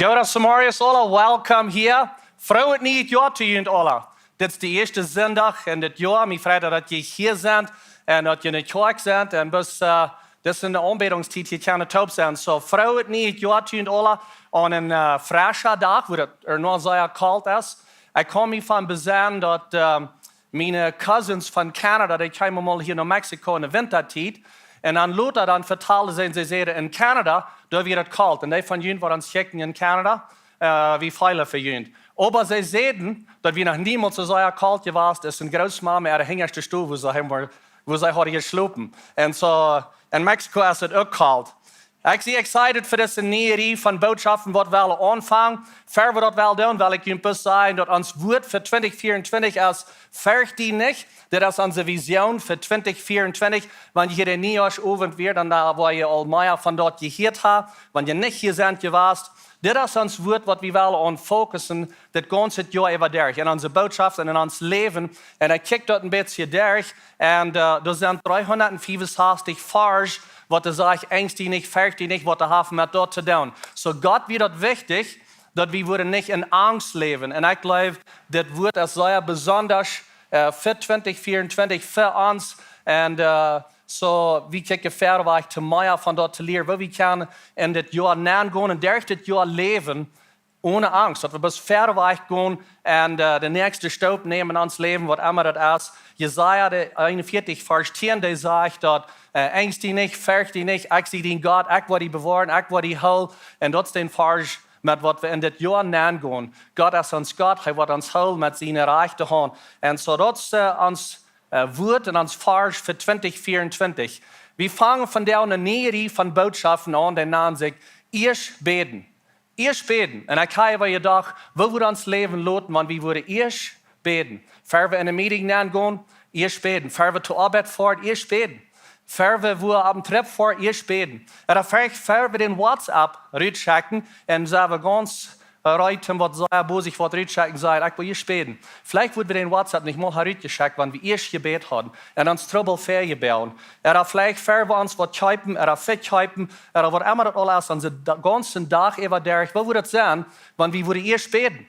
Goda Samarias alla, welcome hier. Freut niet jaar te jullie alle. Dit is de eerste zondag in dit jaar. Ik vrees dat jullie hier zijn en dat jullie in de kerk zijn. En dus, dit is in de aanbedingstijd, je kan het op zijn. So, freut niet jaar te jullie alle aan een frisse dag, waar het nog zo koud is. Ik kom hiervan bezien dat mijn cousins van Canada, die komen mal hier naar Mexico in de wintertijd. En dan Luther dan vertelde ze zeiden in Canada, daar wird het koud. En die van jullie waren schicken in Canada, wie veilig voor jullie. Aber sie zeiden, dat we nog niemals zo koud geweest is. En grootmama er hing de stoel, wo sie hadden geslopen. En zo, in Mexico is het ook koud. Ik ben excited voor deze nieuwe van boodschappen wat we aanvangen. Ver we dat wel doen, wil ik jullie zeggen dat ons woord voor 2024 is verdienend. Dat is onze visie voor 2024. Wanneer je de nieuwjaarsavond weer, dan waar je al meer van dat gehoord hebt. Wanneer je niet hier bent geweest. Dit is ons woord wat we willen aan focussen. Dat ganze jaar over durch. In onze boodschap en in ons leven. En ik kijk dat een beetje durch. En er zijn 365 vers. Wat er zegt, eensdienig, verdienend, wat er heeft met dat te doen. So Gott wird het wichtig, dat we worden niet in angst leven. En ik geloof, dit woord is zeer besonders voor 2024 voor ons. En so we kijken verder te meer van dat te leren. Waar we kunnen in dit jaar nagaan en durch dit jaar leven ohne angst. Dat we bis verder gaan en de nächste stap nemen in ons leven, wat immer dat is. Jesaja 41 vers 10, die zegt dat angst die niet, vecht die niet, ik zie die God, ik word die bewaren, ik word die hel. En dat is de vers met wat we in dit jaar nagaan. God is ons God, hij wordt ons hel met zijn reich te gaan. En zo dat is ons woord en ons vers voor 2024. We vangen vandaag een nieuwe van boodschappen aan, die naam zich Ieescht beden. Eerst beden. En ik ga je dag, we worden ons leven loten, want we worden eerst beden. Voor we in een meeting gaan, eerst beden. Voor we te arbeid voor, eerst beden. Voor we op een trip voor, eerst beden. En dan voor we den WhatsApp uitchecken en zeggen we ganz Leute, wat sehr bosig, wat uitchecken, sagen, ich will eerst beden. Vielleicht würden wir den WhatsApp nicht mal uitgecheckt, wenn wir erst gebet haben und uns Trouble vergebaut. Oder vielleicht für wir uns was schreiben, oder fit schreiben, oder was immer das alles ist, den ganzen Tag über durch. Wo würde es sein, wenn wir erst beten?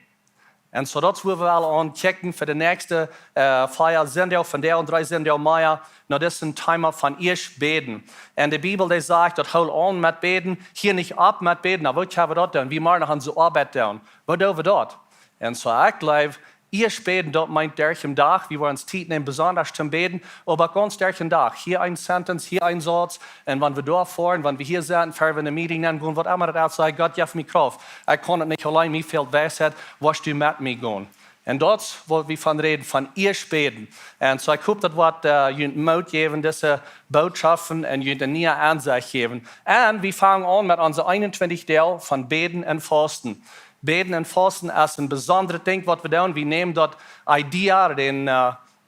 Und so das wollen wir alle anchecken für die nächste Feier, Sonntag, von der und 3 Sonntag Mai. Na, das ist ein Thema von Ieescht beden. Und die Bibel, die sagt, das hol an mit beden, hier nicht ab mit beden. Na, was haben wir dort tun? Wir machen unsere Arbeit tun. Was tun wir dort? Und so, ich glaube, Ieescht beden, das meint durch im Tag. Wir wollen uns Zeit nehmen, besonders zum Beten, aber ganz durch den Tag. Hier ein Sentence, hier ein Satz. Und wenn wir da fahren, wenn wir hier sind, für wir eine Meeting nehmen, gehen, was immer das ist, sagt, Gott, gib mir Kraft. Ich kann es nicht allein, mir fehlt Weisheit, was du mit mir gehen. Und das, wo wir von reden, von Ieescht beden. Und so, ich hoffe, das wird jemand Mut geben, diese Botschaften und jemand eine neue Ansicht geben. Und wir fangen an mit unserem 21. Teil von Beten und Fasten. Beten und Fasten ist ein besonderes Ding, was wir tun. Wir nehmen dort Idee,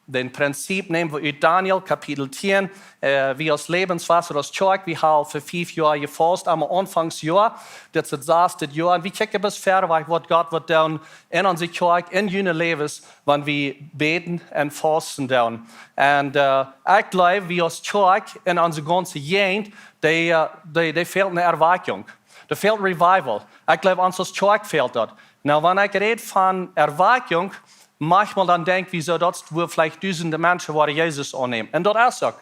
den Prinzip nehmen wir aus Daniel, Kapitel 10. Wie als Lebenswasser, das Zeug, wir haben für 5 Jahre gefasst, am Anfangsjahr. Das ist das Jahr. Und wir gucken bis fertig, was Gott wird tun in unser Zeug, in unser Leben, wenn wir beten und fasten tun. Und ich glaube, wie als Zeug in unserer ganzen Gegend, die fehlt eine Erweckung. Da fehlt Revival. Ich glaube, uns als Zeug fehlt das. Nou, wenn ich rede von Erweckung, manchmal dann denke ich so, dass wir vielleicht tausende Menschen, die Jesus annehmen. Und das ist auch.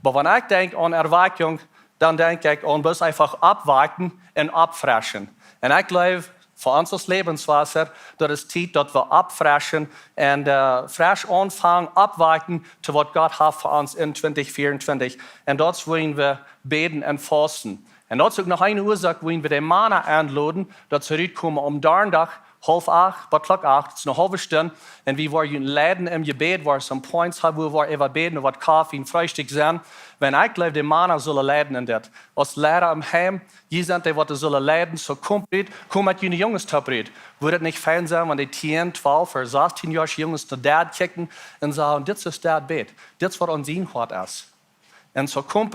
Aber wenn ich denke an Erweckung, dann denke ich an bloß einfach abwarten und abfrischen. Und ich glaube, für uns als Lebenswasser, das ist Zeit, dass wir abfrischen und frisch anfangen, abwarten, zu was Gott hat für uns in 2024. Und dort wollen wir beten und fasten. Und dazu noch eine Ursache, wo wir den Mann einladen, dass zurückkommen Donnerstag, 7:30, bei Klock 8, das ist eine halbe Stunde. Und wir wollen leiden im Gebet, wo es Points haben, wo wir über beten, was Kaffee und Frühstück sind. Wenn ich glaube, die Männer sollen leiden in das. Als Lehrer im Heim, die sind die, die sollen leiden, so kommt mit den Jungs zu reden. Würde es nicht fein sein, wenn die 10, 12 oder 16 Jahre Jungs zu Dad kicken und sagen, das ist das Bet. Das ist, was uns sein Wort ist. Und so kommt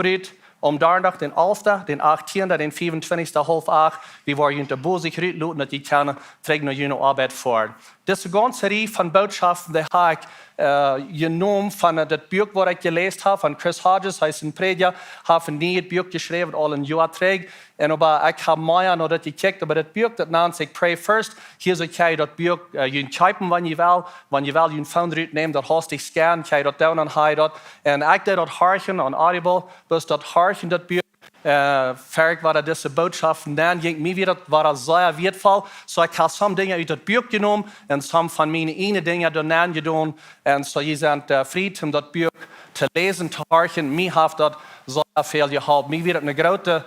Donnerstag, den 11., den 18., den 25., 7:30, wir wollen in der Bosig reden, dass die können, fragen noch jene Arbeit vor. Das ist eine ganze Reihe von Botschaften, die habe ich genommen von das Buch, was ich gelesen habe, von Chris Hodges, heißt ein Prediger, habe ein neues Buch geschrieben, all ein Jahr trägt. Und aber ich habe mehr noch das gekickt, aber das Buch, das nennt sich Pray First. Hier so kann ich das Buch, typen, wenn ihr will, Phone nehmen, das hast ich scannen, kann ich das down und high dort. Und ich das horchen an Audible, bis das horchen, das Buch. Fertig war diese Botschaften, dann ging mir wieder, war das sehr wertvoll. So ich habe some Dinge aus dem Buch genommen und some von meinen eigenen Dingen dann getan. Und so ihr seid Fried, um das Buch zu lesen, zu horchen. Mir hat das sehr viel geholfen. Mir wird eine große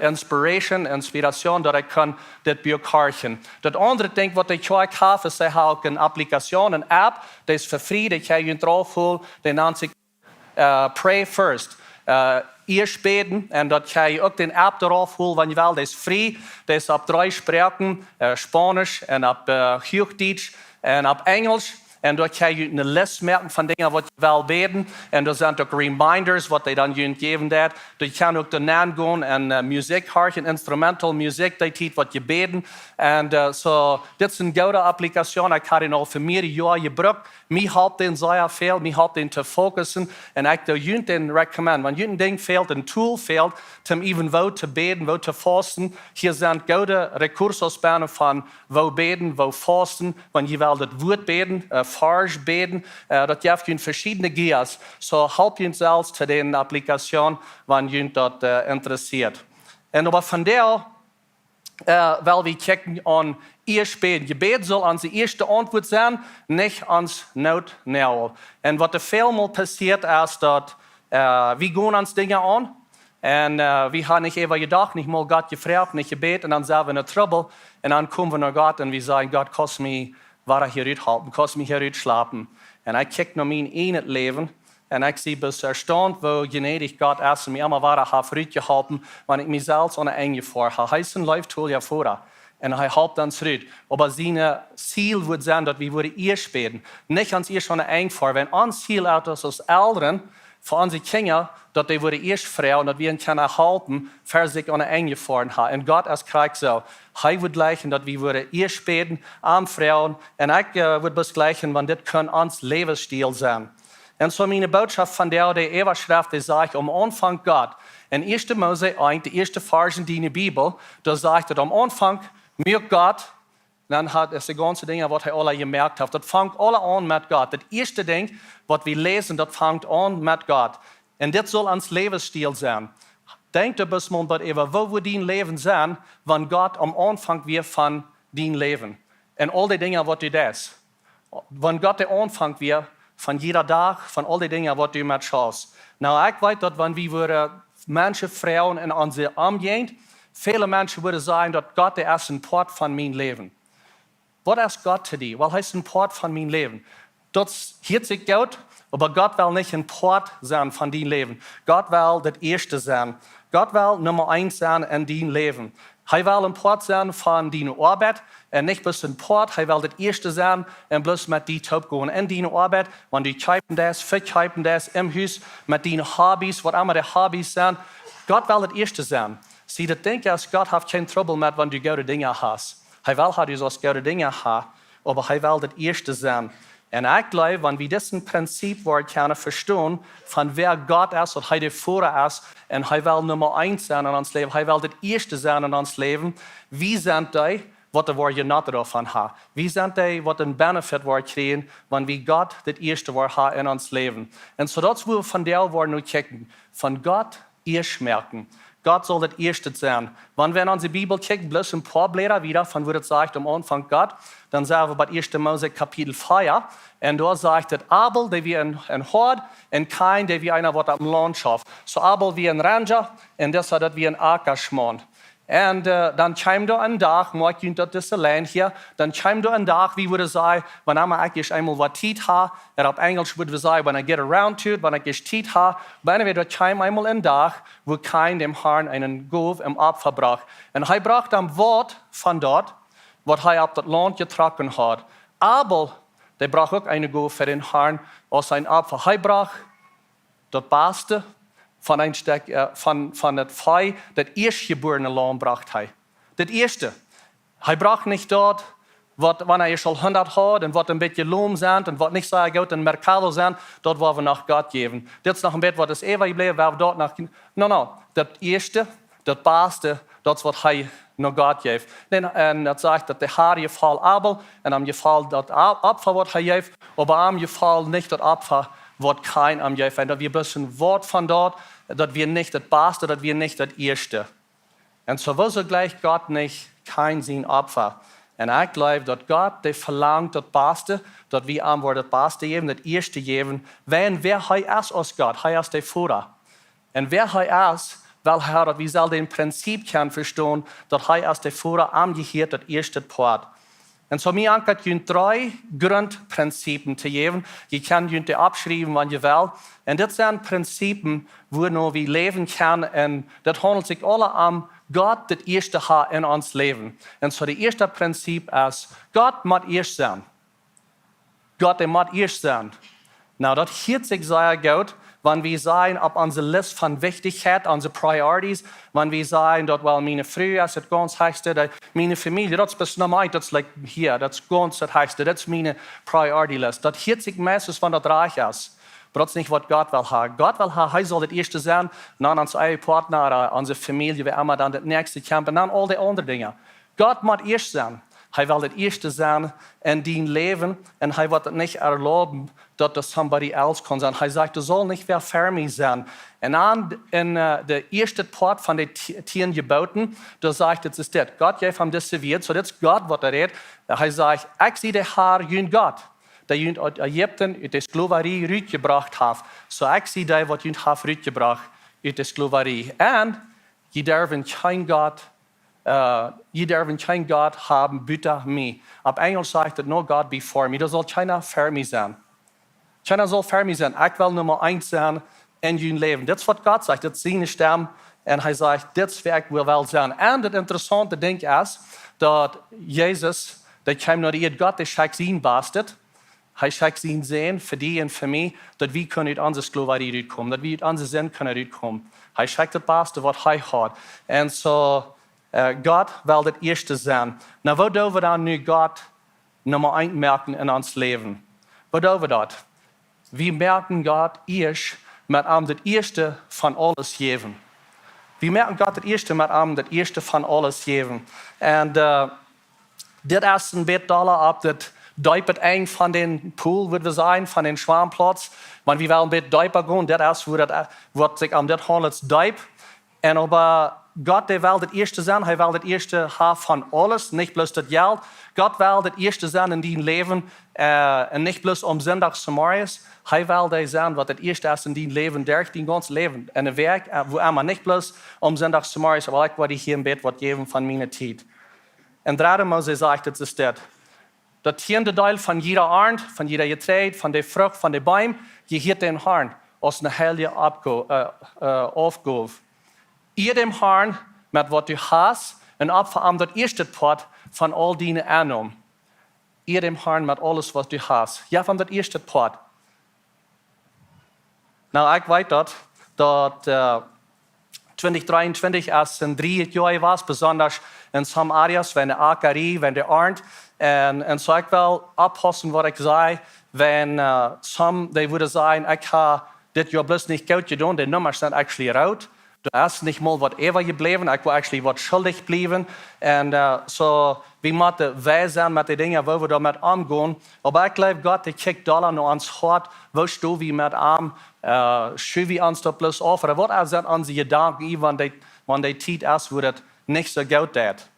Inspiration, dass ich das Buch horchen. Das andere Ding, was ich habe, ist auch eine Applikation, eine App, die ist für frei, die kann ich drauf holen, die nennt sich Pray First. Ieescht Bäden, und dort kann ich auch den App darauf holen, wenn ich will. Das ist frei, das ist auf 3 Sprachen, Spanisch, und auf Hochdeutsch, und auf Englisch. Und dort kann ich eine Liste merken von Dingen, was ich will beten. Und da sind auch Reminders, was die dann geben wird. Du kannst auch danach gehen und Musik hören, Instrumental Musik, die tut, was ich beten. Und so, das ist eine gute Applikation. Ich habe ihn auch für mehrere Jahre gebraucht. Mir hat den sehr viel, mir hat den zu fokussen. Und ich würde den recommend. Wenn ein Ding fehlt, ein Tool fehlt, um even wo zu beten, wo zu fasten. Hier sind gute Rekursausbahnen von wo beten, wo fasten. Wenn ihr will das Wort beten, Farge beten, das gibt es verschiedene Gears. So help uns selbst zu den Applikationen, wenn ihr das interessiert. Und aber von der, weil wir checken an Ieescht beten. Gebet soll unsere erste Antwort sein, nicht ans Notnäuel. Und was vielmal passiert ist, dass wir gehen uns Dinge an und wir haben nicht immer gedacht, nicht mal Gott gefragt, nicht gebeten, und dann sind wir in Trouble und dann kommen wir nach Gott und wir sagen, Gott, kannst du mich hier halten, kannst du mich hier schlafen. Und ich kicke nach mein eigenes Leben und ich sehe bis erstaunt, wo gnädig Gott ist und mir immer gehalten, wenn ich mich selbst ohne Enge vorhabe. Heißen läuft wohl ja vor. Und er halbt uns zurück. Aber sein Ziel wird sein, dass wir Ieescht beten. Nicht ans Ieescht ohne Enge vor. Wenn uns Ziel ist, als Eltern, für unsere Kinder, dass die Ieescht frei und dass wir ihn können halten, für sich ohne Enge fahren haben. Und Gott ist gleich so. Er wird gleichen, dass wir Ieescht beten, an Frauen. Und ich würde das gleichen, wenn das kann uns Lebensstil sein. Und so meine Botschaft von der Eberschrift, die sagt, Anfang Gott. In 1. Mose 1, die erste Verse in der Bibel, da sagt er, Anfang mir Gott, dann hat es die ganze Dinge, was er alle gemerkt hat. Das fängt alle an mit Gott. Das erste Ding, was wir lesen, das fängt an mit Gott. Und das soll uns Lebensstil sein. Denkt ein bisschen mal, wo wird dein Leben sein, wenn Gott am Anfang wird von dein Leben? Und all die Dinge, was du das. Wenn Gott der Anfang wird, von jeder Tag, von all die Dingen, was du mit schaust. Na, ich weiß, dass wenn wir manche Frauen in unser Arm gehen, viele Menschen würden sagen, dass Gott der ist ein Part von meinem Leben. Was ist Gott zu dir? Weil er ist ein Part von meinem Leben. Das hört sich gut, aber Gott will nicht ein Part sein von deinem Leben. Gott will das Erste sein. Gott will Nummer 1 sein in deinem Leben. Er will ein Part sein von deiner Arbeit und nicht bloß ein Part. Er will das Erste sein und bloß mit dir top gehen. In deiner Arbeit, wenn du verkaufen das im Haus, mit deinen Hobbys, was immer die Hobbys sind. Gott will das Erste sein. Sie denken, dass Gott hat kein Trouble mit, wenn du gute Dinge hast. Er will, dass du so gute Dinge hast, aber er will das Erste sein. Und ich glaube, wenn wir diesen Prinzip können verstehen, von wer Gott ist und er der Führer ist, und er will Nummer 1 sein in uns Leben, er will das Erste sein in uns Leben, wie sind die, was wir genutzt davon haben? Wie sind die, was den Benefit wir kriegen, wenn wir Gott das Erste haben in uns Leben? Und so das wir von der wir nur checken, von Gott erst merken. Gott soll das Erste sein. Wenn wir in unsere Bibel checken, bloß ein paar Blätter wieder, von wo es sagt, am Anfang Gott, dann sagen wir bei 1. Mose Kapitel 4, und da sagt es, Abel, der wie ein Hort, und Kain, der wie einer, der am Land schafft. So Abel wie ein Ranger, und das hat wie ein Ackerschmand. Und dann kam da ein Tag, mag ich das allein hier, dann kam da ein Tag, wie würde sagen, wenn ich eigentlich einmal was Zeit habe, auf Englisch würde wir sagen, when I get around to it, wenn ich Zeit habe, wenn wir da kam einmal ein Tag, wo kein dem Herrn einen Gov im Opfer brach. Und er brachte am Wort von dort, was er auf das Land getragen hat. Abel, der brach auch eine Gov für den Herrn aus sein Opfer. Er brach das Beste, von das Fei, das erstgeborene Lamm brachte er. Das Erste. Er brach nicht dort wenn er schon 100 hat und was ein bisschen Lohm sind und was nicht so gut in Mercado sind, dort wollen wir nach Gott geben. Das ist noch ein bisschen, was das ewig bleibt, weil wir dort nach... No, das Erste, das Beste, das was er nach Gott gibt. Und das sagt, dass der Herr gefällt Abel und am gefällt das Opfer, was er gibt, aber am gefällt nicht das Opfer, was kein am gibt. Und wir müssen Wort von dort, dass wir nicht das Beste, dass wir nicht das Erste. Und so will gleich Gott nicht kein sein Opfer. Und ich glaube, dass Gott, der verlangt das Beste, dass wir am das Beste geben, das Erste geben, wenn wer er ist aus Gott, er ist der Führer. Und wer er ist, weil er, wir sollen den Prinzip können verstehen, dass er als der Führer am Gehirn das erste Part. Und so mir ankert ihr 3 Grundprinzipien zu geben. Ihr könnt die abschreiben, wenn ihr wollt. Und das sind Prinzipien, wo wir leben können. Und das handelt sich alle um Gott, das erste hat in uns Leben. Und so das erste Prinzip ist, Gott muss erst sein. Gott, der muss erst sein. Na, das hört sich sehr gut, wenn wir sagen, auf unsere Liste von Wichtigkeit, unsere Priorities, wenn wir sagen, dass meine Frau ist das ganz Höchste, meine Familie, das ist Nummer 1, das liegt hier, das ist ganz das Höchste, das ist meine Priority-Liste. Das hört sich meistens, wenn das reich ist. Aber das ist nicht, was Gott will haben. Gott will haben, er soll das Erste sein, dann unser eigener Partner, unsere Familie, wie immer dann das Nächste kämpfen, dann all die anderen Dinge. Gott muss erst sein. Er will das Erste sein in dein Leben und er wird nicht erlauben, dass das somebody else kann sein. Er sagt, du sollst nicht wer für mich sein. Und dann in der ersten Part von den 10 Geboten, da sagt es ist das. Gott gibt ihm das serviert, so das ist Gott, was redet. Er sagt, ich sehe der Herr, jün Gott, der jün aus Ägypten, aus der Sklaverei rausgebracht hat. So ich sehe der, was jün hat rausgebracht, aus der Sklaverei. Und je dürfen kein Gott haben, bitte mir. Auf Englisch sagt es, no God before me. Das soll keiner für mich sein. Keiner soll für mich sein. Ich will Nummer 1 sein in dein Leben. Das ist, was Gott sagt. Das ist seine Stimme. Und er sagt, das Werk will wel sein. Und das interessante Ding ist, dass Jesus, der kam nach ihr Gott, der schickt sein Bastet. Er schickt sein Sehen für die und für mich, dass wir können aus unserer Sklaverei rauskommen, dass wir aus unserem Sinn können rauskommen. Er schickt das Bastet, was er hat. Und so, Gott will das Erste sein. Na, wo dürfen wir dann nu Gott Nummer 1 merken in uns Leben? Wo dürfen wir das? Wir merken Gott erst mit ihm das Erste von alles geben. Wir merken Gott das Erste mit ihm das Erste von alles geben. Und das ist ein bisschen ab, das Däupert ein von den Pool, würde wir sagen, von den Schwarmplatz. Wenn wir ein bisschen Däuper gehen, das ist, wo sich am das handelt, Däup. Und aber Gott, der will das Erste sein, er will das Erste haben von alles, nicht bloß das Geld. Gott will das Erste sein in deinem Leben, und nicht bloß Sonntags zu morgens. Er will das sein, was das Erste ist in deinem Leben, durch dein ganzes Leben. Und ein Werk, wo er nicht bloß Sonntags zu morgens, aber ich werde hier im Bett was geben von meiner Zeit. Und gerade mal sagt, das ist das. Das 10. Teil von jeder Art, von jeder Getreide, von der Frucht, von den Bäumen, gehört den Herrn aus einer heilige Aufgabe. Ihr dem Herrn, mit was du hast, und Opfer am das erste Part von all deinen Einnahmen. Ihr dem Herrn mit alles, was du hast. Ja, von das erste Part. Na, ich weiß dass 2023 erst in 3 Jahren war, besonders in some areas, wenn der Ackerie, wenn der Arndt. Und so ich will abpassen, was ich sage, wenn some, die würde sagen, ich habe das Jahr bloß nicht gut getan, die Nummern sind actually rot. Du hast nicht mal whatever geblieben, ich will actually was schuldig bleiben. Und so, wir müssen weise sein mit den Dingen, wo wir damit umgehen. Aber ich glaube, Gott, der kickt da noch ans Hart, wo du wie mit ihm, schau wir uns da bloß auf. Oder was sind unsere Gedanken, wenn die Zeit ist, wo das nicht so gut ist.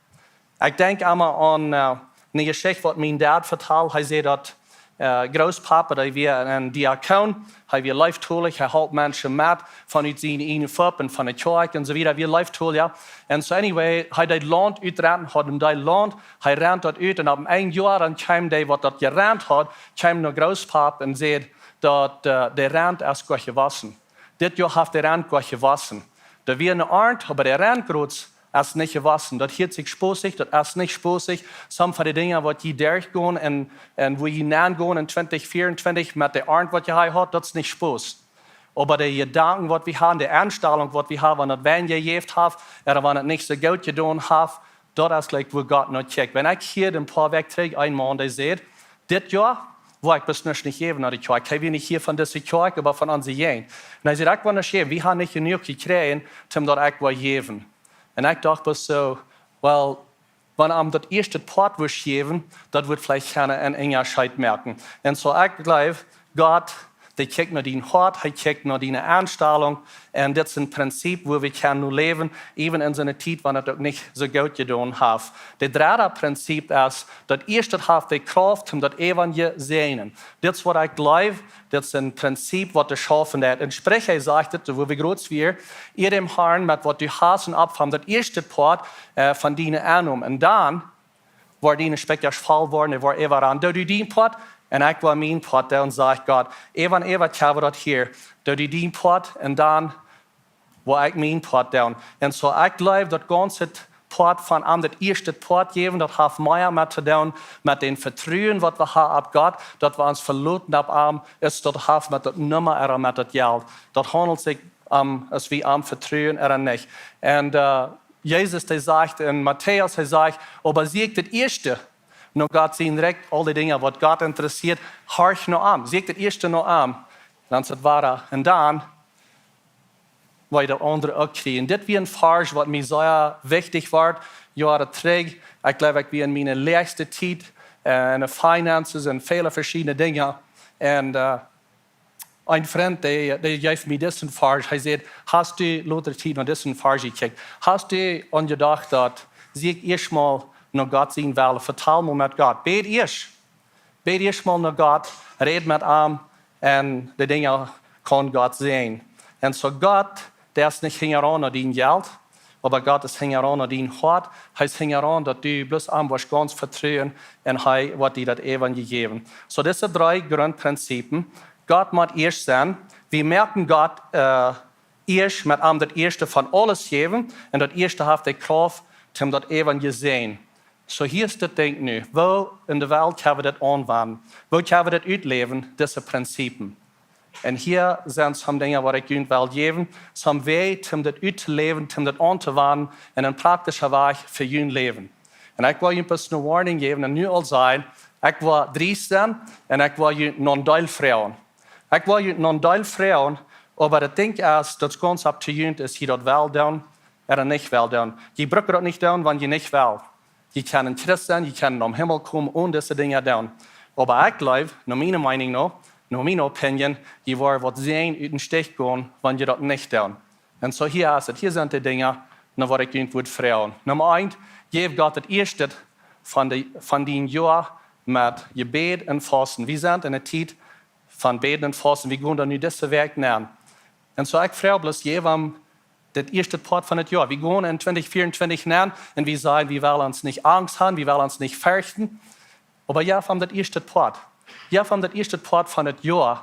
Ich denke immer an eine Geschichte, die mein Dad vertellt. Er sagt, dass Großpapa, der war ein Diakon, er war Leiftulich, er hält Menschen mit von seinen Farben, von der Kirche und so weiter, wie Leiftulich, ja. Und so anyway, er hat das Land uitrennt, hat ihm das Land, er rennt dort uit und ab einem Jahr dann kam der, was dort gerannt hat, kam der Großpapa und sagt, dass der Rand ist gut gewaschen. Das Jahr hat der Rand gut gewaschen. Da war eine Art, aber der Rand ist nicht gewaschen. Das hört sich spaßig, das ist nicht spaßig. Some von den Dingen, die durchgehen und wo die hineingehen in 2024 mit der Art, was ihr hat, das ist nicht Spaß. Aber die Gedanken, was wir haben, die Einstellung, was wir haben, wenn das wenn ihr Gift habt, oder wenn das nicht so gut getan habt, dort ist gleich, wo Gott noch checkt. Wenn ich hier den paar wegträge, ein Mann, der sagt, das Jahr, wo ich bis nicht geben nach der Kirche. Ich habe nicht hier von dieser Kirche, aber von uns gehen. Und er sagt, ich will nicht geben. Wir haben nicht genug gekriegt, um dort ich will geben. Und ich dachte bis so, well, wenn am das erste Part will geben, das wird vielleicht keiner einen Unterschied merken. Und so ich glaube, Gott, der kijkt naar die hart, hij kijkt naar die aanstelling. En dit is een principe waar we kunnen leven, even in zijn tijd wanneer het ook niet zo goed gedaan heeft. Het derde principe is dat eerst het heeft de kracht om dat evangelie te zijn. Dit is wat ik geloof, dit is een principe wat de schaffen heeft. En sprich, hij zegt het, waar we groot weer, ihr dem Herrn met wat u haast en opvangt, dat eerste part van die aanom. En dan, waar die spekjes val worden, waar even aan, dat u die part. En ik wil mijn part doen en zeg God, even hebben we dat hier. Doe die dien part en dan wil ik mijn part doen. En zo ik geloof dat ganze part van aan dat eerste part geven, dat heeft meer met te doen met den vertrouwen wat we hebben op God, dat we ons verlaten op hem, is dat heeft met dat nummer er met dat geld. Dat handelt zich als we hem vertrouwen er niet. En Jezus hij zegt in Matthäus, hij zegt, aber zie ik het eerste, nou Gott zien direct al die dingen wat God interesseert, harch nou aan. Zie ik het eerste nou aan. Dan is het waar. En dan wil je de andere ook krijgen. Dit weer een vers wat mij zeer wichtig wordt. Jaren terug. Ik geloof ik weer in mijn laatste tijd. En de finances en vele verschillende dingen. En een vriend die geeft mij deze vers. Hij zei, hast u later tijd naar deze vers gekeken? Hast u aan gedacht dat, zie ik eerst maar naar God zien willen. Vertel me met God. Bid eerst mal naar God. Red met hem. En de dingen kan God zien. En zo God, der is niet hingeran naar die geld. Maar God is hingeran naar die hart. Hij is hingeran dat du bloß aan was ganz vertrouwen. En hij wordt die dat evangelie geven. Zo deze drie grondprincipes. God moet eerst zijn. We merken God eerst met hem dat eerste van alles geven. En dat eerste heeft de kracht om dat evangelie zien. So hier is het ding nu. Wo in de wereld gaan we dat aanwenden? Wo gaan we dat uitleven, deze principes? En hier zijn sommige dingen waar ik jullie wil geven. Sommige wegen om dat uit te leven, om dat aan te wenden en een praktische weg voor jullie leven. En ik wil jullie een warning geven en nu al zijn. Ik wil 3 zijn en ik wil jullie non-duil vrouwen. Ik wil jullie non-duil vrouwen, maar het ding is dat het ganz op te jullie is je dat wel doen en niet wel doen. Je brukte dat niet doen, want je niet wil. Je kan een christ zijn, je kan naar hemel komen en deze dingen doen. Maar ik geloof, naar mijn mening nog, naar mijn opinie, je wordt wat zijn uit een stich gaan, wanneer je dat niet doet. En zo hier is het. Hier zijn de dingen naar wat ik jullie wil vragen. Nummer 1, geef God het eerste van die jaar met je bed en vasten. We zijn in de tijd van beden en vasten. We gaan dan nu deze werk nemen. En zo ik vraag bloos, geef hem dat eerste part van het jaar. We gaan in 2024 nemen en we zeggen, we willen ons niet angst hebben, we willen ons niet fürchten. Maar ja, van dat eerste part. Ja, van dat eerste part van het jaar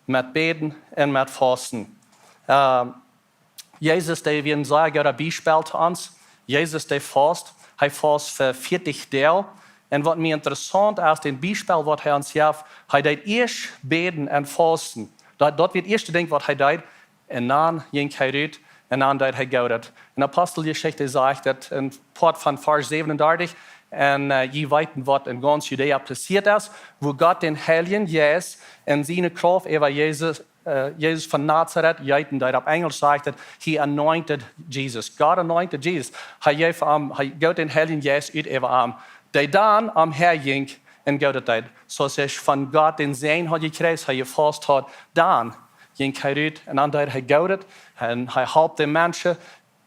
met beden en met vasten. Jezus, die weer een zeer goede bijspel te ons. Jezus, die vast. Hij vast voor 40 dagen. En wat mij interessant is, in bijspel wat hij ons geeft, hij deed eerst beden en vasten. Dat werd het eerste ding wat hij deed. En dan ging hij uit. En dan deed hij goud. In Apostelgeschichte zegt het in part van vers 37. En je weet wat in ganz Judea passiert is. Wo Gott den Heiligen Geist in zijn kracht over Jezus van Nazareth, jeiten dat op Engels zegt het, he anointed Jesus. God anointed Jesus. Hij gaf den Heiligen Geist uit over hem. Die dan am herging en goud deed. Zoals hij van God den Zijn had gekregen, hij vast had, dan ging hij uit en dan deed hij goud. En hij hielp de mensen.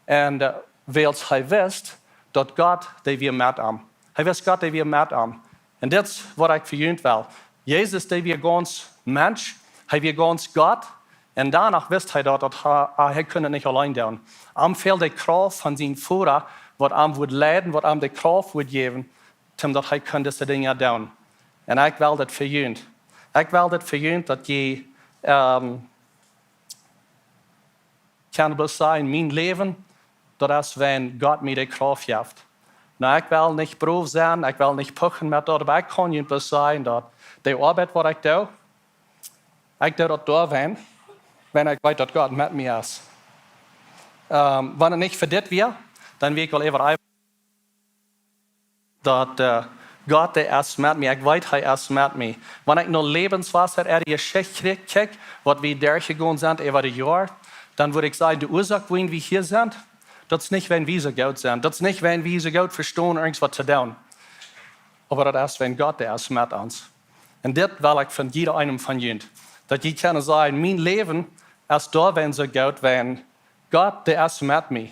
En wils hij wist dat God die weer met hem. Hij wist God die weer met hem. En dat is wat ik voor jullie wil. Jezus die weer gans mens. Hij weer gans God. En daarna wist hij dat hij kon niet alleen doen. Hem veel de kracht van zijn voeder, wat hem wordt leiden, wat hem de kracht wordt geven, omdat hij kon deze dingen doen. En ik wil dat voor jullie. Ik wil dat voor jullie dat je kan zijn, mijn leven, dat is wanneer God mij de kracht geeft. Nou, ik wil niet proef zijn, ik wil niet puchen met dat, maar ik kan je zeggen dat de arbeid wat ik doe dat door wanneer ik weet dat God met mij is. Wanneer het niet voor dit weer, dan weet ik wel even dat Gott der erst met mij, ik weet hij erst met mij. Wanneer ik nog levenswasser je Geschichte kijk, wat we durchgegangen sind über die Jahre, dann würde ich sagen, die Ursache, warum wir hier sind, das ist nicht, wenn wir so gut sind. Das ist nicht, wenn wir so gut verstehen, irgendwas zu tun. Aber das ist, wenn Gott der erst mit uns. Und das will ich von jeder einem von Ihnen. Dass ich kann sagen, mein Leben ist da, wenn so gut, wenn Gott der erst mit mir.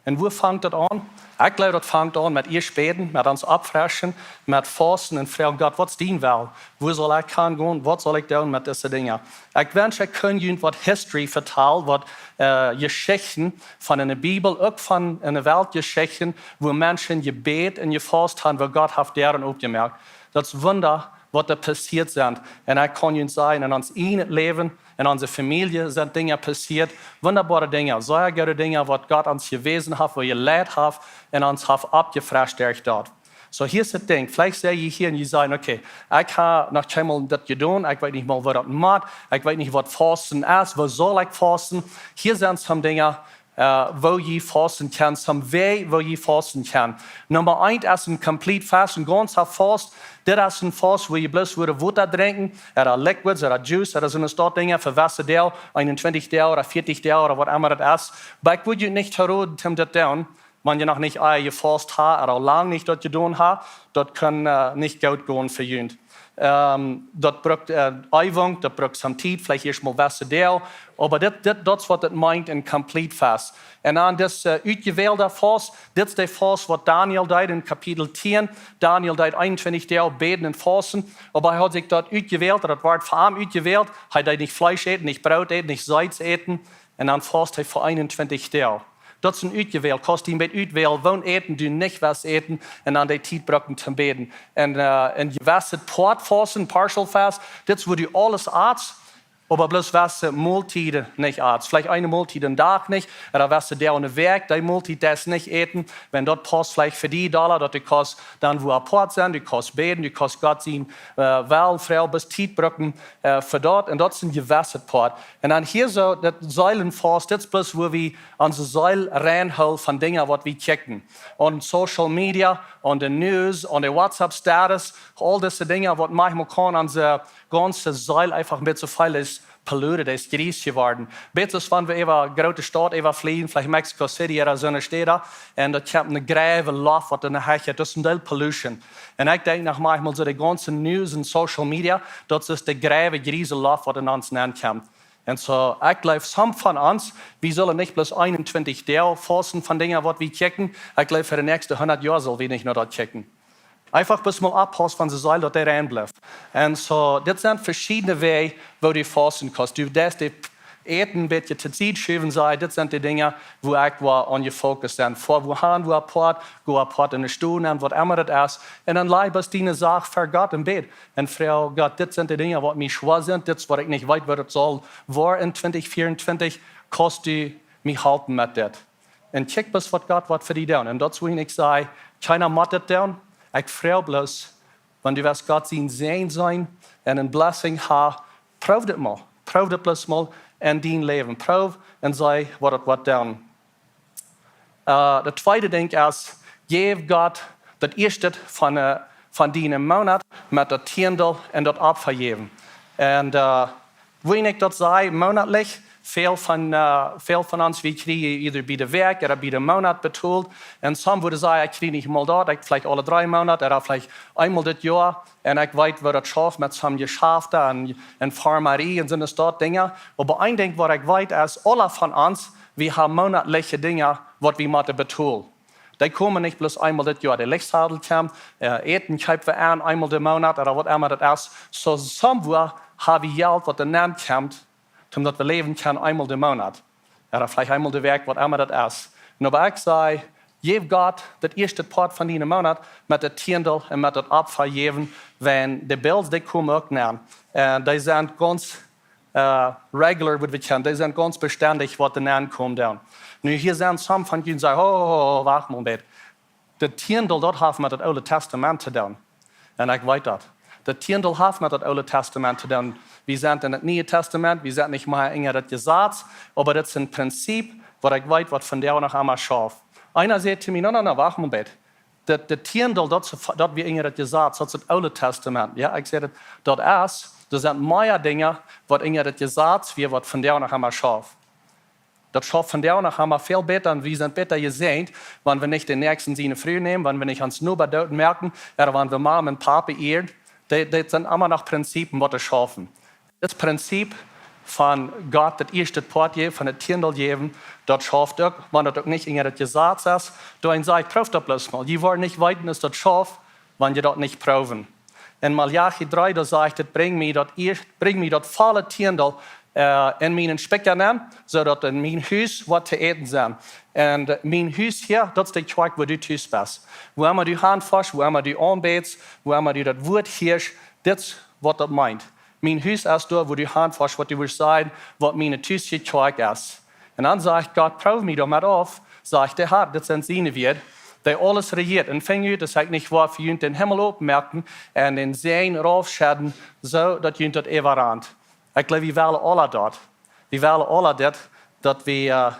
Und wo fängt das an? Ich glaube, das fängt an mit Ieescht Bäden, mit uns abfrischen, mit Fasten und fragen Gott, was ist dein Will? Wo soll ich gehen? Was soll ich tun mit diesen Dingen? Ich wünsche, ich kann Ihnen was History vertellen, was Geschichten von einer Bibel, auch von einer Weltgeschichten, wo Menschen gebet und gefasst haben, wo Gott hat deren aufgemerkt. Das ist Wunder, was da passiert sind. Und ich kann Ihnen sagen, in unserem Leben, in unserer Familie sind Dinge passiert, wunderbare Dinge, sehr gute Dinge, was Gott uns gewesen hat, wo ihr Leid habt und uns hat abgefragt durch dort. So, hier ist das Ding. Vielleicht sehe ich hier und ich sage, okay, ich habe noch einmal das getan, ich weiß nicht mal, was das macht, ich weiß nicht, was Fasten ist, wo soll ich fasten. Hier sind some Dinge, wo je fasten kann, some Weg, wo je fasten kann. Nummer 1 ist ein Complete Fast, ein ganzer Fast. Das ist ein Fast, wo je bloß Wasser trinken, oder Liquids, oder Juice, oder so eine Dinge für was der 21 Tage oder 40 Tage oder was immer das ist. Aber ich würde nicht heraten, das tun, wenn ihr noch nicht gefasst habt oder lange nicht das getan habt, das kann nicht gut gehen für euch. Das braucht Übung, das braucht some Zeit, vielleicht erst mal was der, aber das ist, was das meint in Complete Fast. Und dann das ausgewählte Fast, das ist der Fast, was Daniel deit in Kapitel 10. Daniel deit 21 Tage beten und fasten, aber er hat sich dort ausgewählt, das war für ihn ausgewählt, er deit nicht Fleisch eten, nicht Brot eten, nicht Salz eten, und dann fast er für 21 Tage. Dat is een uitgewählt. Kost die met uitwählen, woon eten, du nicht was eten, und dann die Zeit brauchen zum Beten. Und je was het Portfasten, Partial Fast, das wo du alles Arzt, aber bloß was Multide nicht Arzt. Vielleicht eine Multide am Tag nicht, oder was der ohne Werk, die Multide das nicht eten. Wenn dort passt vielleicht für die $, dort die kostet dann wo Port sind, die kostet Beten, die kostet Gott sehen, weil Frau bis Zeit brauchen für dort, und dort sind gewässert Port. Und dann hier so, das Säulenfast, das ist bloß, wo wir unsere Säule reinholen von Dingen, was wir checken. Und Social Media, und die News, und die WhatsApp-Status, all diese Dinge, was manchmal kann unsere ganze Säule einfach mit so viel ist, polluted, ist grieß geworden. Betes, wenn wir über eine große Stadt fliegen, vielleicht Mexico City oder so eine Städte, und da kommt eine Gräbe, Luft, was dann heißt, das ist ein Teil Pollution. Und ich denke nach manchmal so die ganze News und Social Media, das ist die Gräbe, grieße Luft, was dann uns kommt. Und so, ich glaube, some von uns, wir sollen nicht bloß 21 Tage fasten von Dingen, was wir checken. Ich glaube, für die nächsten 100 Jahre sollen wir nicht nur dort checken. Einfach bis mal abpassen, wenn sie soll, dass der reinbleibt. Und so, das sind verschiedene Wege, wo du fasten kannst. Du darfst die Eten ein bisschen zu Zeit schieben sein. Das sind die Dinge, wo ich war on your focus sind. Vor wohin, wo apart, go apart in der Stunde, und was immer das ist. Und dann leibst du eine Sache für Gott im Bett. Und Frau Gott, das sind die Dinge, was mir schwer sind. Das, was ich nicht weiß, was das soll. War in 2024, kannst du mich halten mit das. Und check bis, was Gott was für dich tun. Und dazu will ich sagen, keiner macht das tun. Ich frage bloß, wenn du was Gott sehen sein und ein Blessing hast, prüf das mal. Prüf das bloß mal in dein Leben. Prüf und sei, was das tun. Der zweite Ding ist, gib Gott das Ieescht von deinem Monat mit der Tiendel und das Opfer geben. Und wenn ich das sage, monatlich, viel von uns, wir kriegen either bei der Werk oder bei der Monat betont. Und some würde sagen, ich kriege nicht mal dort, ich vielleicht alle 3 Monate oder vielleicht einmal das Jahr. Und ich weiß, wer das schafft mit some Geschäften und Farmerie und so dort Dinge. Aber ein Ding, was ich weiß, ist, alle von uns, wir haben monatliche Dinge, was wir machen betont. Die kommen nicht bloß einmal das Jahr. Der Lichtsadel kommt, eten kaufen wir an, einmal den Monat oder was immer das ist. So, somewhere haben wir Geld, was dann kommt, damit wir leben können einmal den Monat. Oder vielleicht einmal der Werk, was immer das ist. Und aber ich sage, gib Gott das erste Part von diesem Monat mit der Tiendel und mit dem Opfer geben, wenn die Bills, die kommen auch nehmen. Die sind ganz regular, wie wir kennen. Die sind ganz beständig, was dann kommt. Nun, hier sind some von ihnen, die sagen, oh, warte mal, bitte. Der Tiendel, dort haben wir das Alte Testament zu tun. Und ich weiß das. Der Tiendel hat mit das Alte Testament zu tun. Wir sind in das Neue Testament, wir sind nicht mal enger das Gesetz, aber das ist ein Prinzip, was ich weiß, was von der noch einmal schafft. Einer sagt zu mir, no, warte mal bitte. de tiendel, dat we in het gezegd, dat is het Oude Testament. Ja, ik zeg het, dat is, er zijn meer dingen, wat in het gezegd wie wat van jou nog einmal schafft. Dat schafft von der noch einmal viel besser und wir sind besser gesehen, wenn wir nicht den nächsten Sinne früh nehmen, wenn wir nicht ans Nuberdeuten merken, oder wenn wir Mama und Papa ehren. Das sind immer noch Prinzipien, was wir schaffen. Das Prinzip von Gott, das erste Part geben, von der Tiendel geben, das schafft auch, wenn das auch nicht in der Gesetz ist. Da sagt, prüft das bloß mal. Die wollen nicht weiten, dass das schafft, wenn ihr das nicht prüfen. In Malachi 3, da sagt es, bring mir das volle Tiendel in mijn spekkanen, zodat in mijn huis wat te eten zijn. En mijn huis hier, dat is de kerk waar du thuis bent. Waar maar du handvast, waar maar du aanbeet, waar maar du dat woord heerst, dat is wat dat meint. Mijn huis is daar waar du handvast, wat du wil zijn, wat mijn thuisje kerk is. En dan zegt God, proef me daarmee af, zegt de Heer, dat zijn zijn weer, die alles regiert. En ving u, dat ik niet waar voor jullie den Himmel opmerken en den Zee raufschäden, zodat jullie dat everant. Ik geloof, we willen alle dat. We willen alle dat we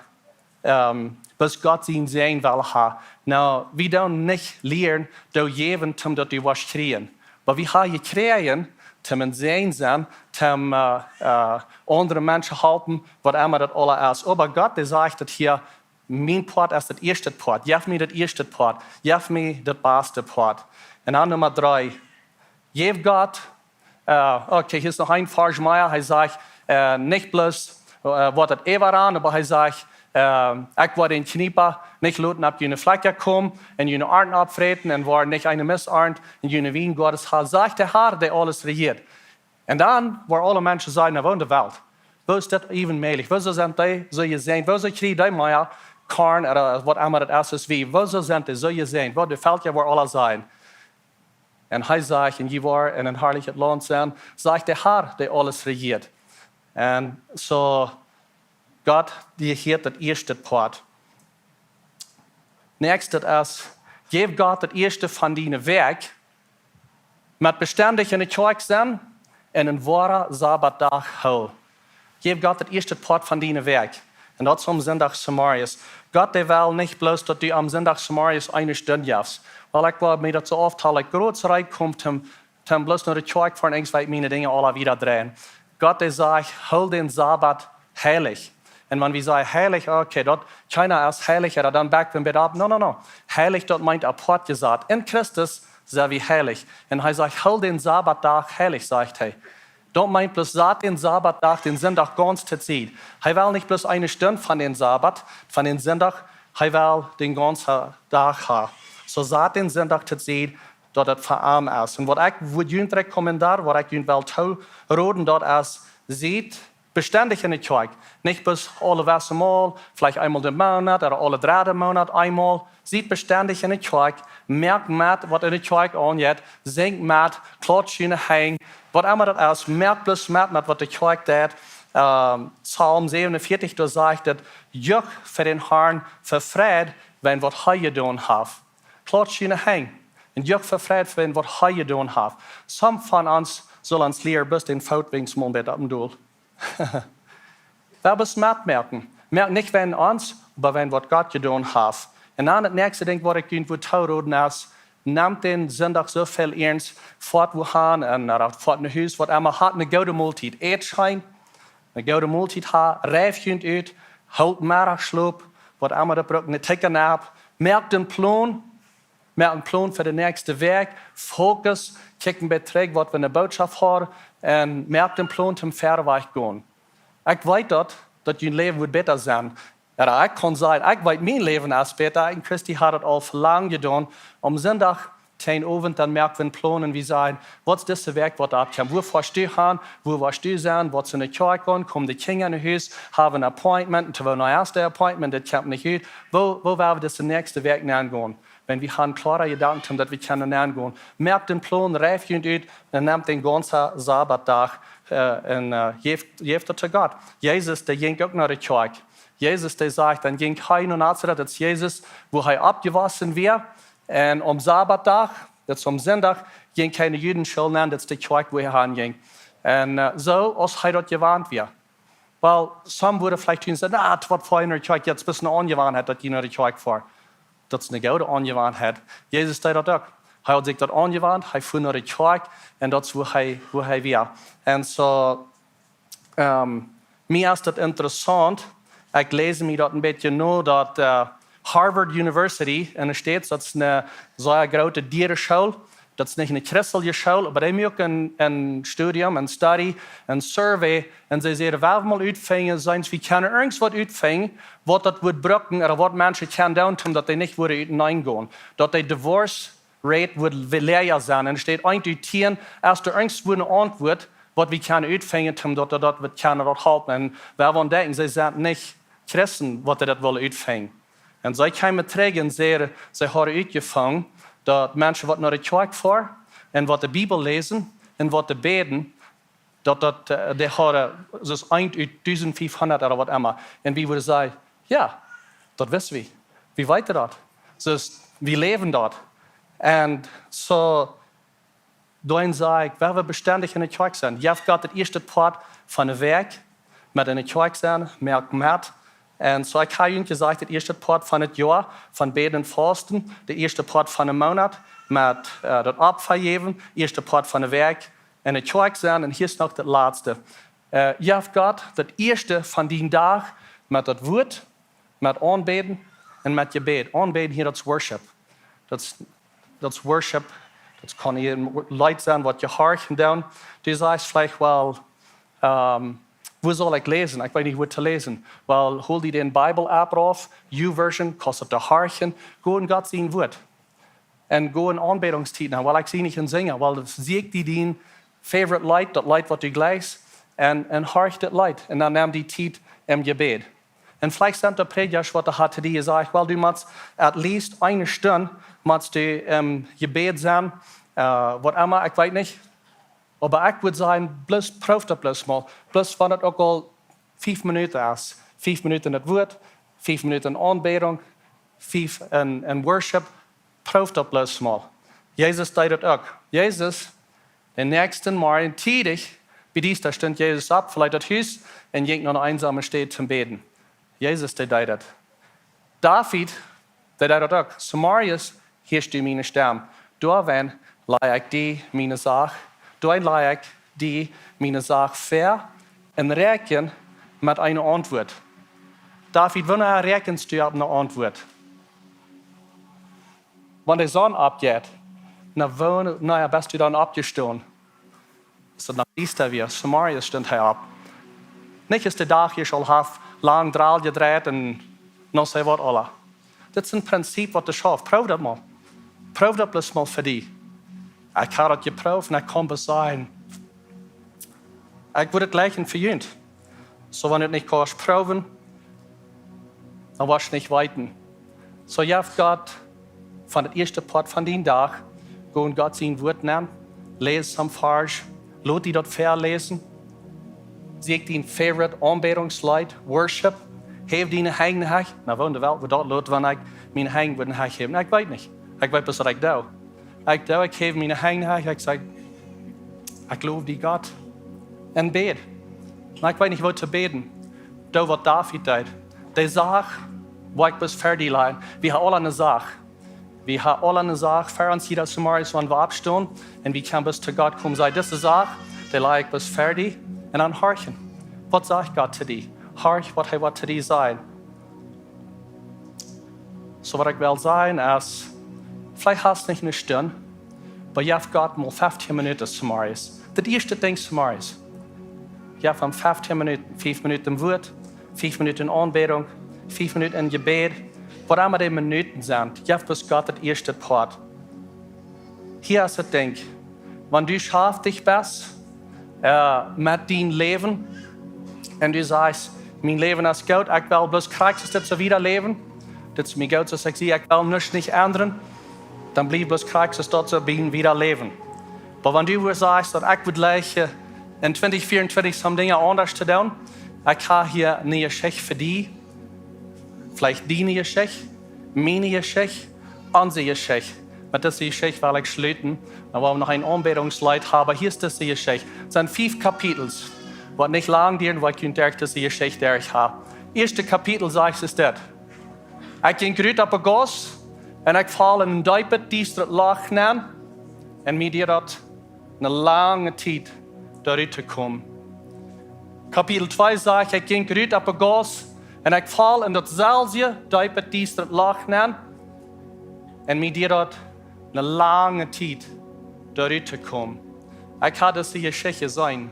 bis Gott zijn zijn willen hebben. Nou, we doen niet leren door jeven om dat we was krijgen. Maar we gaan je krijgen om een zijn, om andere mensen helpen, wat immer dat alle is. Maar God zegt dat hier, mijn part is het eerste part. Geef me dat eerste part. Geef me dat beste part. En dan nummer 3. Geef God. Okay, hier ist noch ein Vers mehr. Er sagt, nicht bloß, was das an, aber er sagt, ich war den Knieper, nicht lassen, ab jene Flecke kommen, und jene Arten abfreten, und war nicht eine Missart, und jene Wien Gottes Haus, sagt der Herr, der alles regiert. Und dann, wo alle Menschen sagen, wo in der Welt, wo ist das even möglich? Wo sind die, so ihr sehen, wo kriegen die mehr Korn, oder was immer das ist, wie, wo sind die, so ihr sehen, wo die Völker, wo alle sein. En hij zegt, en je waar in een herrlijk land zijn, zegt de Heer die alles regiert. En zo, God die regiert het eerste part. Next, dat is, geef God het eerste van die werk, met bestendig in de kerk zijn en een ware Sabbatdag houden. Geef God het eerste part van die werk. En dat is om zondag Samarius. God die wil niet bloos dat u am zondag Samarius eine Stunde hebt. Weil ich war mir das so oft, dass ich groß reinkomme, um bloß nur die Kirche fahren, irgendwelche meine Dinge alle wieder drehen. Gott sagt, hol den Sabbat heilig. Und wenn wir sagen heilig, okay, dort keiner ist heilig, oder dann backen wir ab. No. Heilig, dort meint apart gesagt. In Christus sind wir heilig. Und er sagt, hol den Sabbattag heilig, sagt er. Dort meint bloß, sagt den Sabbattag, den Sonntag ganz zu ziehen. Er will nicht bloß eine Stunde von den Sabbat, von den Sonntag, er will den ganzen Tag haben. So sagt den Sonntag zu sehen, dass das verarm ist. Und was ich würde rekommendieren, was ich will roden, dort ist, sieht beständig in der Kirche. Nicht bis alle Wochen mal, vielleicht einmal im Monat oder alle 3 Monate einmal. Sieht beständig in der Kirche, merkt mit, was in der Kirche angeht, singt mit, klatscht hängen, was immer das ist, merkt bloß mit, was die Kirche tut. Psalm 47, da sagt es, juch für den Herrn, für Fried, wenn was er getan hat. Klatsch in hang. En juch vervreed van wat hij gedaan heeft. Some van ons zullen ons leren bis den Foutwingsmond op dem doel. Wir müssen merken. Merk nicht wenn uns, aber wenn was Gott gedaan heeft. En dan het nächste ding wat ik doen wil toeroden is, neemt den Sonntag so viel ernst, fort wo gaan en fort naar huis, wat immer hat, eine gute Multit. Eet schijn, eine gute Multit ha, rijf je uit, houd middagschloop, wat immer dat braucht, eine Ticker nap, merk den Plan, met een plan voor de nächste werk, focus, kijken betrek wat we in de boodschap hebben en merk een plan om verder weg te gaan. Ik weet dat je leven wordt beter zijn. Ja, ik kan zeggen, ik weet mijn leven is beter. En Christi had het al lang gedaan. Om zondag tegenover dan merken we een plan en we zeggen, wat is deze werk wat afkomt? Waar was je gaan? Waar was je zijn? Wat is in de kerk gaan? Komen de kinderen naar huis? Hebben een appointment? En terwijl nou eerste appointment, dat komt niet uit. Waar willen we deze nächste werk naar gaan? Wenn wir haben klare Gedanken, dass wir können lernen. Merkt den Plan, reif ihn ut, und nehmt den ganzen Sabbattag und geeft het zu Gott. Jesus, der ging auch nach der Kirche. Jesus, der sagt, dann ging heim und Nazareth, das ist Jesus, wo er abgewaschen wird. Und am Sabbattag, das ist am Sonntag, ging keine Juden schuld nennen, das ist die Kirche, wo er hinging. Und so, als er dort gewarnt wird. Weil, some würde vielleicht sagen, das wird vorhin in der Kirche, jetzt ein bisschen angewandt hat, dass die nach der Kirche fahren. dat is een gouden aangewoonheid. Jezus deed dat ook. Hij had zich dat aangewoond, hij voerde naar de kerk en dat is hoe hij weer. En zo, mij is dat interessant. Ik lees me dat een beetje nu, dat Harvard University in de States, dat is een zeer grote dierenschool. Dat is niet een christelijke school, maar die maken een studium, een studie, een survey. En ze zeggen, wel mal uitvinden, zijn we kunnen ergens wat uitvinden, wat dat wordt gebruiken, of wat mensen kunnen doen, omdat die niet worden uiteengaan. Dat die divorce rate wordt lager zijn. En er staat 1 uit 10, als er ergens wordt een antwoord, wat we kunnen uitvinden, omdat dat kunnen dat helpen. En wij denken, ze zijn niet christen, wat dat willen uitvinden. En zij komen terug en zeggen, ze hebben uitgevangen, dat mensen wat naar de kerk voor en wat de Bijbel lezen en wat de beden, die hadden dus 1 uit 1500 of wat immer. En wie willen zeggen, ja, dat wisten we. Wie weten dat? Dus we leven dat. En zo, dan zei ik, waar we bestendig in de kerk zijn. Je hebt het eerste part van de werk, met in de kerk zijn, met. En zo ik heb je gezegd, het eerste part van het jaar, van beden en vasten, de eerste part van de maand, met dat opgeven, de eerste part van de werk en het kerk zijn. En hier is nog het laatste. Je hebt gehad het eerste van die dag met het woord, met aanbeden en met je bed. Aanbeden hier, dat is worship. Dat is worship. Dat kan hier light zijn wat je hart gaat doen. Dus hij is vielleicht wel... Wo zal ik lezen? Ik weet niet hoe te lezen. Wel, hol die den Bijbel-app af, U-version, kost op de hartje. Go en God zijn woord. En go een aanbedingstijd naar. Wel, ik zie niet gaan zingen. Wel, zie ik die favorite light, dat light wat u gleist. En hart dat light. En dan neem die tijd in je bed. En vielleicht zijn er predikers wat had te die zegt, wel, du moet at least 1 stunde moet du je bed zijn. Wat immer, ik weet niet. Maar ik würde sagen, proef dat plus mal. Plus van het ook al 5 minuten is. 5 minuten het woord, 5 minuten aanbeding, 5 en worship. Proef dat plus mal. Jezus deed het ook. Jezus, de nächste morgen, tidig, bij die stond Jezus op, verliet het huis en ging naar een eenzame stad te beden. Jezus deed dat. David deed dat ook. Samarius, hier du mijn stem. Doorwen leid ik die mijn zaak. Toen leid ik die mijn zaak ver en reken met een antwoord. David, wanneer rekenst du op een antwoord? Wanneer de zon opgaat, nou best u dan opgestaan. Is dat nog Easter weer? Samaria stond hij op. Niet is de dag je zal have lang draal gedraaid en nog zei wat alle. Dit is een principe wat de schaf. Proef dat maar. Proef dat plus maar voor die. Ik heb het geproefd en ik kan bezien. Ik word het lijken verjunt. Zo wanneer het niet kan proeven, dan was het niet weten. Zo je hebt God van het eerste part van die dag, gewoon God zijn woord nemen, lees hem vers, laat die dat verlezen, zie ik die favorite aanbedingslied, worship, heeft die een heiligheid. Nou, woonde wel, we dat laat wanneer ik mijn heiligheid wil geven. Ik weet niet. Ik weet pas wat ik doe. Ik geef mijn heiligheid. Ik zeg, ik geloof die God. En bid. Maar ik weet niet wat te beden. Doe wat David deed. Die zag, waar ik was verder leid. We hebben alle een zaak. We hebben alle een zaak. Voor ons hier als Samaris, wanneer we opstaan. En we kunnen bis te God komen. Zei, deze zaak, die leid ik was verder. En dan hartje. Wat zegt God te die? Hart wat hij wat te die zijn. Zo wat ik wil zijn is, vielleicht hast du nicht eine Stunde, aber je hebt Gott mal 15 Minuten Samaris. Das erste Ding Samaris. Je hebt 15 Minuten, 5 Minuten Woord, 5 Minuten Anbetung, 5 Minuten in Gebet. Wat immer die Minuten sind, je hebt bis Gott das erste Part. Hier ist das Ding. Wenn du dich bist mit deinem Leben und du sagst, mein Leben ist gut, ich will bloß kriegst du das wieder leben. Dat is mij goed, zoals ik zie, ik wil niets niet ändern. Dan blijft bloß krijg dat ze weer leven. Maar wanneer du sagst, dat ik wil leven in 2024 some dingen anders te doen, ik ga hier een Geschichte voor die, vielleicht die Geschichte, meine Geschichte, onze Geschichte. Met deze Geschichte wil ik sluiten. Dan willen we nog een aanbedingslied hebben. Hier is deze Geschichte. Het zijn 5 kapitels, wat niet lang duren, wat je kunt deze Geschichte erg hebben. Eerste kapitel zegt is dit. Ik ging uit op een gas En ik val in een diepe, diestere laag neer. En mij deed dat een lange tijd daaruit te komen. Kapitel 2 zegt, ik ging eruit op een gas. En ik val in datzelfde diepe, diestere laag neer. En mij deed dat een lange tijd daaruit te komen. Ik had dus die Geschichte zijn.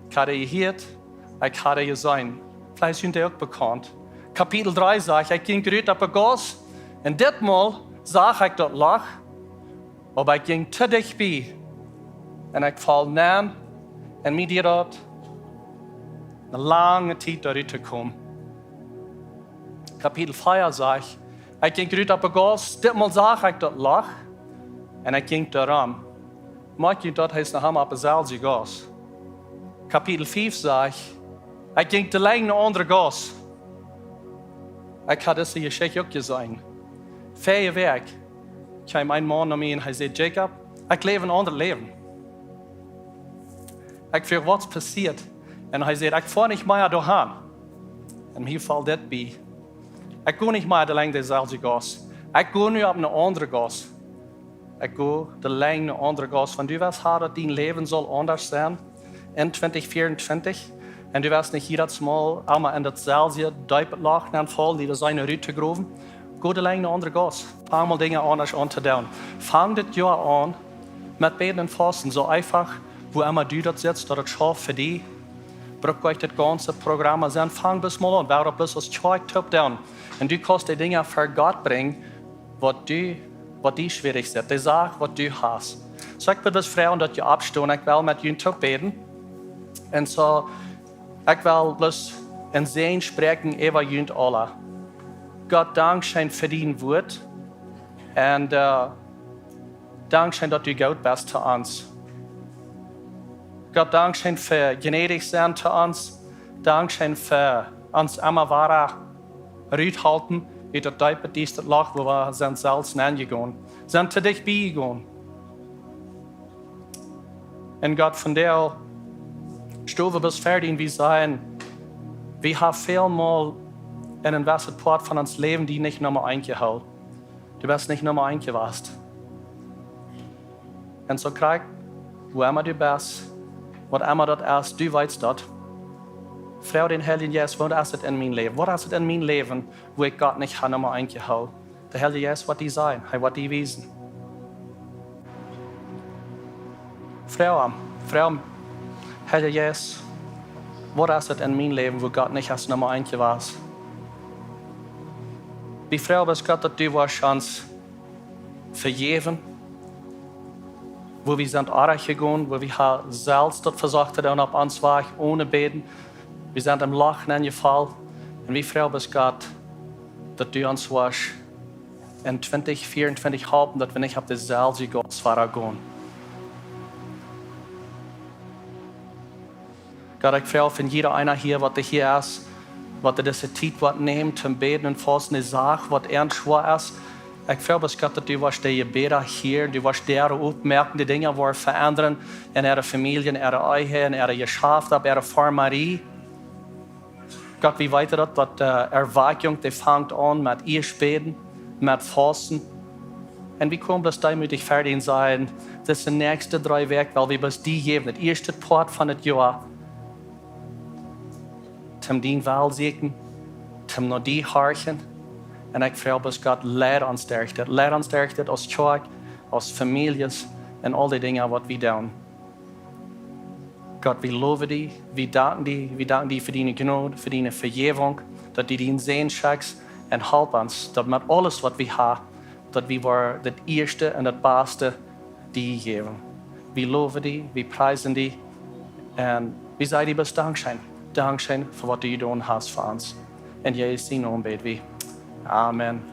Ik had je gehoord, ik had je zijn. Vielleicht sind die ook bekend. Kapitel 3 zegt, ik ging eruit op een gas. En ditmaal zag ik dat lach. Maar ik ging te dichtbij. En ik val neer. En mij deed dat een lange tijd daaruit te komen. Kapitel 4 zegt, ik ging eruit op een gas. Ditmaal zag ik dat lach. En ik ging erom. Maak je dat hij nog op dezelfde gas. Kapitel 5 zegt, ik ging te lang naar andere gas. Ik had deze Geschichte ook gezien. 4 weken kwam een man naar mij en hij zei, Jacob, ik leef een ander leven. Ik vroeg, wat is passiert? En hij zei, ik vaar niet meer doorheen. En hier valt dit bij. Ik ga niet meer te lang dezelfde gas. Ik ga nu op een andere gas. Ik ga te lang naar een andere gas. Want du weet dat die leven zal anders zijn in 2024. En du weet niet hier dat smal allemaal in datzelfde diepe laag naar vallen die er zijn eruit te groven. Ga te lang naar een andere gas. Fang mal dingen anders aan te doen. Fang dit jaar aan met beden en vasten. Zo einfach, wo immer du dat zit, dat het schaf voor die. Bruk euch das ganze Programm an. Fang bis mal an. Waarop bis als Tag top down. En du kannst die dingen voor Gott brengen, wat die schwierig zit. Die zaak wat du hast. So ik ben dus vrij dat je opstaan. Ik wil met jullie top beden. En zo, ik wil dus in zijn spreken over jullie alle. Gott, dankzij voor die woord. En dankzij dat u goed bent te ons. Gott, dankzij voor gnädig zijn te ons. Dankzij voor ons immer ware uithalten. Uit het diepe dieste laag, wo we zijn zelfs neergegaan. Zijn te dichtbij gegaan. En Gott, van der stoven bis fertig, we zijn, we hebben veelmaal in een part van ons leven die niet nummer 1 gehouden. Du bist nicht nummer 1 geweest. En zo krijg, wo immer du bist, wat immer dat is, du weißt dat. Vrouw den Heilige Geest, wat is het in mijn leven? Wat is het in mijn leven, wo ik Gott niet nummer 1 gehouden? De Heilige Geest, wat die zijn, hij wat die wezen. Vrouw, Heilige Geest, wat is het in mijn leven, wo Gott niet als nummer 1 geweest? Wie vrouw bist Gott, dat du was ons vergeven, wo wir sind arg gegangen, wo wir selbst dat versucht haben auf uns Weg, ohne beten. Wir sind im Lachen eingefallen. Und wie froh bist Gott, dass du uns was in 2024 halten, dass wir nicht auf dezelfde Godsware gehen. Gott, ich froh von jeder einer hier, was hier ist, was diese Zeit wat neemt, zum Beten und Fasten, die Sache, was ernst schwer ist. Ich froh bist Gott, dass du was die Gebete hier, du was der aufmerken, die Dinge wollen verändern in ihrer Familie, in ihrer Ehe, in ihrer Geschaft, in ihrer Formerie. Gott, wie weiter das, dass die Erweckung, die fängt an mit Ieescht beten, mit Fasten. Und wie kommen das demütig fertig sein, das sind die nächsten 3 Wochen, weil wir bis die geben, das erste Part von das Jahr, zum den Wahlsiegen, zum noch die Harchen. Und ich frage, dass Gott leid uns durch das als Kirche, als Families und all die Dinge, was wir tun. Gott, wir loben dich, wir danken dir für deine Gnade, für deine Vergebung, dass du den Sehen schenkst und help uns, dass mit alles, was wir haben, dass wir das Erste und das Beste dir geben. Wir loben dich, wir preisen dich und wir sagen dir bis Dankeschön. Dankeschön für was du getan hast für uns. In Jesu Namen beten wir. Amen.